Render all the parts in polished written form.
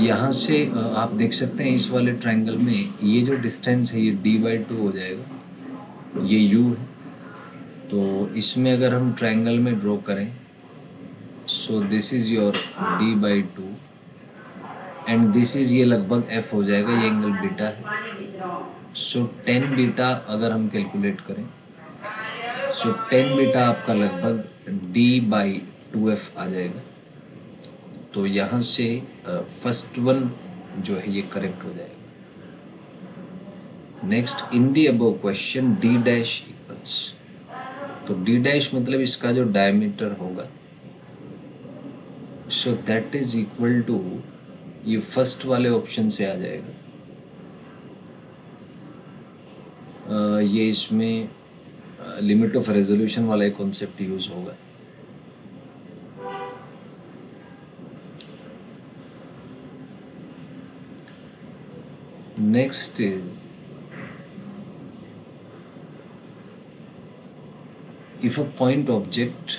यहाँ से आप देख सकते हैं इस वाले ट्रायंगल में ये जो डिस्टेंस है ये d/2 हो जाएगा, ये u है। तो इसमें अगर हम ट्रायंगल में ड्रॉ करें, so this is your d/2 and this is, ये लगभग f हो जाएगा, ये एंगल बीटा है। सो tan बीटा अगर हम कैलकुलेट करें, सो tan बीटा आपका लगभग d/2f आ जाएगा। तो यहाँ से फर्स्ट वन जो है ये करेक्ट हो जाएगा। Next, in the above question d dash equals, तो d डैश मतलब इसका जो डायमीटर होगा, so that is equal to, ये फर्स्ट वाले ऑप्शन से आ जाएगा। ये इसमें लिमिट ऑफ रेजोल्यूशन वाला एक कॉन्सेप्ट यूज होगा। Next is, if a point object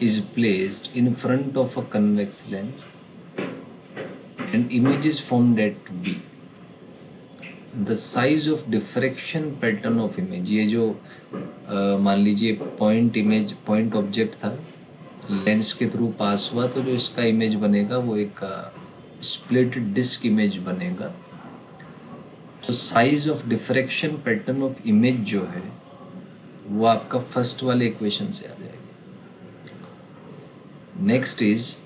is placed in front of a convex lens and image is formed at V, the size of diffraction pattern of image, ये जो मान लीजिए point object था, lens के through pass हुआ, तो जो इसका इमेज बनेगा वो एक स्प्लिट डिस्क इमेज बनेगा। तो size of diffraction pattern of image जो है वो आपका फर्स्ट वाले इक्वेशन से आ जाएगा। Next is,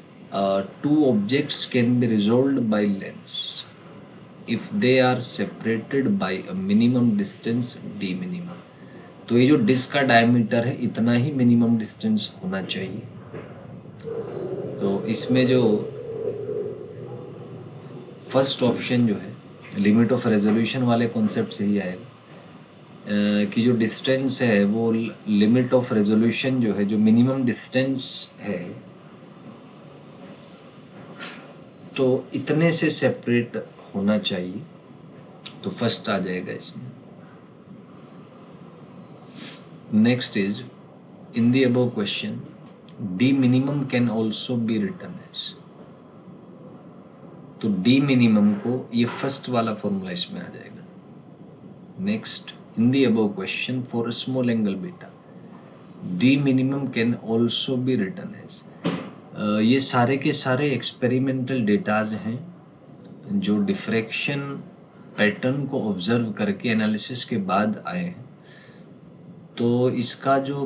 two objects can be resolved by lens if they are separated by a minimum distance d minimum. तो ये जो डिस्क का डायमीटर है इतना ही मिनिमम डिस्टेंस होना चाहिए। तो इसमें जो फर्स्ट ऑप्शन जो है लिमिट ऑफ रेजोल्यूशन वाले कॉन्सेप्ट से ही आएगा, कि जो डिस्टेंस है वो लिमिट ऑफ रेजोल्यूशन जो है, जो मिनिमम डिस्टेंस है, तो इतने से सेपरेट होना चाहिए। तो फर्स्ट आ जाएगा इसमें। Next is, in the above question d minimum can also be written as, तो d मिनिमम को ये फर्स्ट वाला फॉर्मूला इसमें आ जाएगा। Next, in the above question for a small angle beta, d minimum can also be written as, ये सारे के सारे एक्सपेरिमेंटल डेटाज हैं जो डिफ्रैक्शन पैटर्न को ऑब्जर्व करके एनालिसिस के बाद आए हैं। तो इसका जो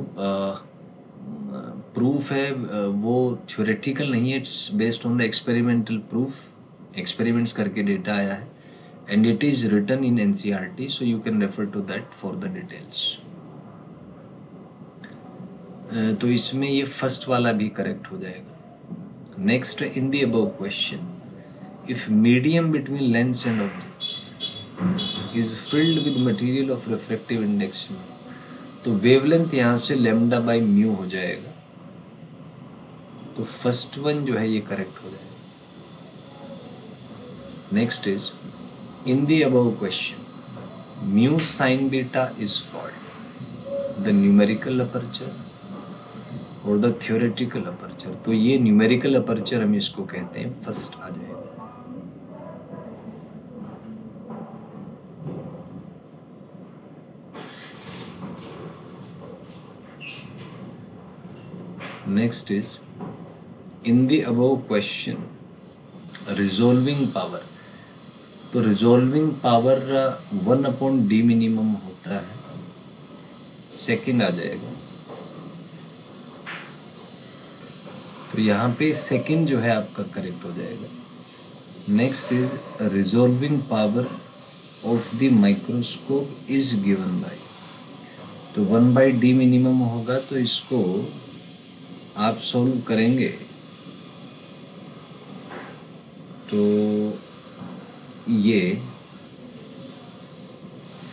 प्रूफ है वो थ्योरेटिकल नहीं है, it's based on the experimental proof, experiments करके डेटा आया है, and it is written in NCERT, so you can refer to that for the details. तो इसमें ये फर्स्ट वाला भी करेक्ट हो जाएगा। Next, in the above question if medium between lens and object is filled with material of refractive index, तो wavelength यहाँ से लैम्डा बाई म्यू हो जाएगा। तो फर्स्ट वन जो है ये करेक्ट हो जाएगा। Next is, in the above question, mu sin beta is called the numerical aperture or the theoretical aperture, तो ये numerical aperture हम इसको कहते हैं, फर्स्ट आ जाएगा। Next is, in the above question resolving power, तो रिजॉल्विंग पावर 1/d मिनिमम होता है, सेकंड आ जाएगा। तो यहाँ पे सेकंड जो है आपका करेक्ट हो जाएगा। Next is, resolving power of the microscope is given by, तो 1/d मिनिमम होगा, तो इसको आप सॉल्व करेंगे तो ये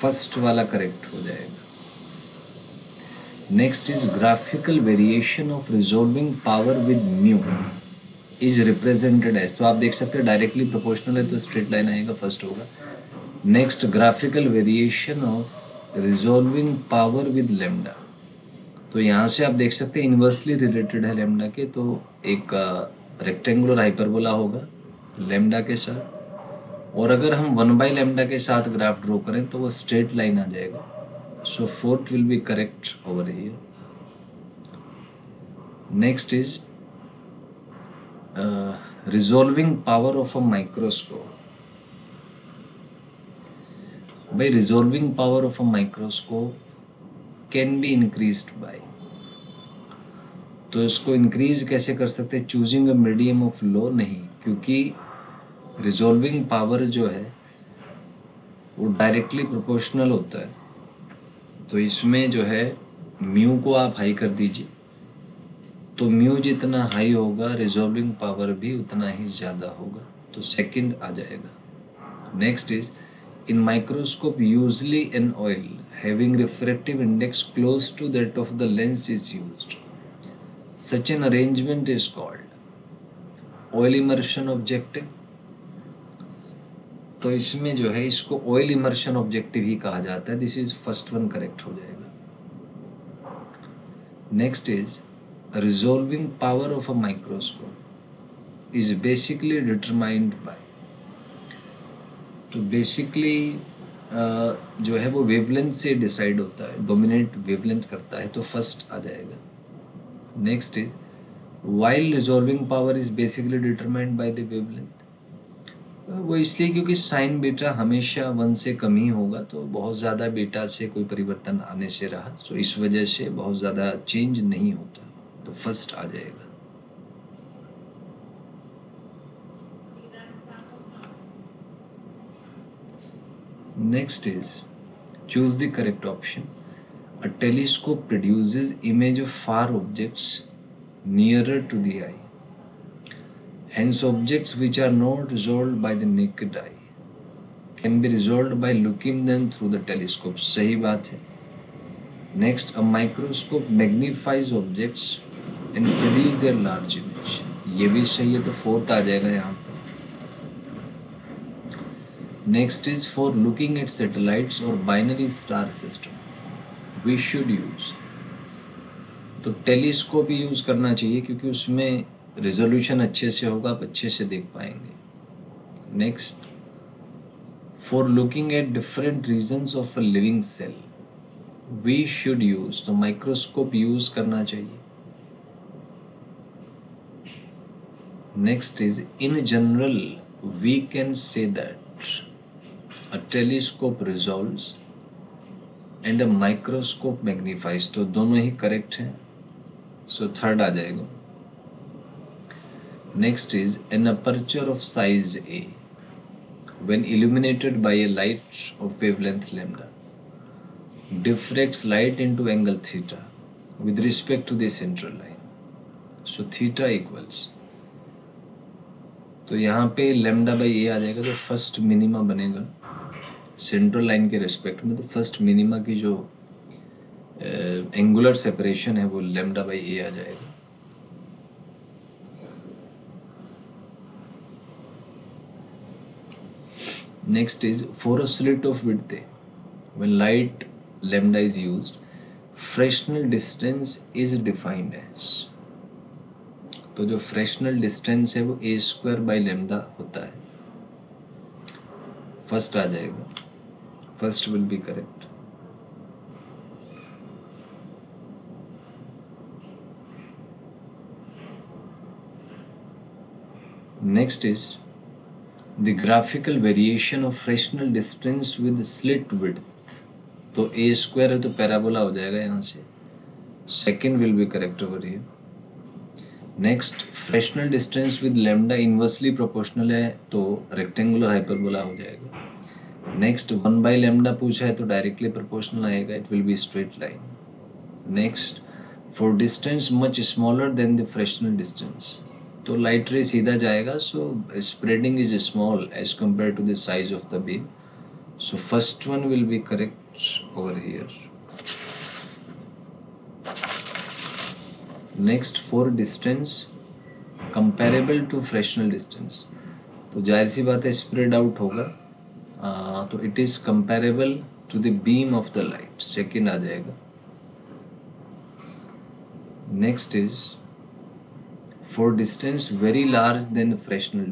फर्स्ट वाला करेक्ट हो जाएगा। Next is, graphical variation of resolving power with mu is represented as, तो आप देख सकते हैं डायरेक्टली प्रोपोर्शनल है तो स्ट्रेट लाइन आएगा, फर्स्ट होगा। Next, graphical variation of resolving power with lambda, तो यहाँ से आप देख सकते हैं इन्वर्सली रिलेटेड है लैम्डा के, तो एक रेक्टेंगुलर हाइपरबोला होगा लेमडा के साथ, और अगर हम 1/λ के साथ ग्राफ ड्रॉ करें तो वो स्ट्रेट लाइन आ जाएगा. So fourth will be correct over here. Next is resolving power of a microscope. By resolving power of a microscope can be increased by. तो इसको इंक्रीज कैसे कर सकते हैं? Choosing a medium of low नहीं, क्योंकि रिजॉल्विंग पावर जो है वो डायरेक्टली प्रोपोर्शनल होता है. तो इसमें जो है म्यू को आप हाई कर दीजिए, तो म्यू जितना हाई होगा रिजॉल्विंग पावर भी उतना ही ज़्यादा होगा. तो सेकंड आ जाएगा. Next is in microscope usually an oil having refractive index close to that of the lens is used. Such an arrangement is called oil immersion objective. तो इसमें जो है इसको ऑयल इमर्शन ऑब्जेक्टिव ही कहा जाता है. This is first one correct हो जाएगा. Next is resolving power of a microscope is basically determined by. तो बेसिकली जो है वो वेवलेंथ से डिसाइड होता है, डोमिनेट वेवलेंथ करता है. तो फर्स्ट आ जाएगा. Next is while resolving power is basically determined by the wavelength. वो इसलिए क्योंकि साइन बीटा हमेशा 1 से कम ही होगा, तो बहुत ज़्यादा बीटा से कोई परिवर्तन आने से रहा, तो इस वजह से बहुत ज़्यादा चेंज नहीं होता. तो फर्स्ट आ जाएगा. Next is choose the correct option. A telescope produces image of far objects nearer to the eye. Hence, objects which are not resolved by the naked eye can be resolved by looking them through the telescope. सही बात है. Next, a microscope magnifies objects and produce their large image. ये भी सही है. तो fourth आ जाएगा यहाँ पर. Next is for looking at satellites or binary star system, we should use. तो टेलीस्कोप ही यूज़ करना चाहिए क्योंकि उसमें रिजोल्यूशन अच्छे से होगा, आप अच्छे से देख पाएंगे. Next, for looking at different regions of a living cell we should use. तो माइक्रोस्कोप यूज़ करना चाहिए. Next is in general we can say that a telescope resolves and a microscope magnifies. तो दोनों ही करेक्ट हैं. So third आ जाएगा. Next is an aperture of size A when illuminated by a light of wavelength lambda diffracts light into angle theta with respect to the central line. So theta equals, तो यहाँ पे lambda by A आ जाएगा. तो first minima बनेगा central line के respect में. तो first minima की जो एंगुलर सेपरेशन है वो लैम्डा बाई ए आ जाएगा. Next is for a slit of width when light lambda is used Fresnel distance is defined as. तो जो फ्रेशनल डिस्टेंस है वो ए स्क्वायर बाई लैम्डा होता है. फर्स्ट आ जाएगा. First will be correct. Next is the graphical variation of fractional distance with slit width. तो a square है तो पैराबोला हो जाएगा यहाँ से. Second will be correct over here. Next, fractional distance with lambda inversely proportional है तो rectangular hyperbola हो जाएगा. नेक्स्ट 1/λ पूछा है तो डायरेक्टली प्रोपोर्शनल आएगा. It will be straight line. Next, for distance much smaller than the Fresnel distance, तो light ray सीधा जाएगा. So spreading is small as compare to the size of the beam. So first one will be correct over here. Next, for distance comparable to Fresnel distance, तो जाहिर सी बात है spread out होगा. तो it is comparable to the beam of the light. Second आ जाएगा. Next is for distance very large than Fresnel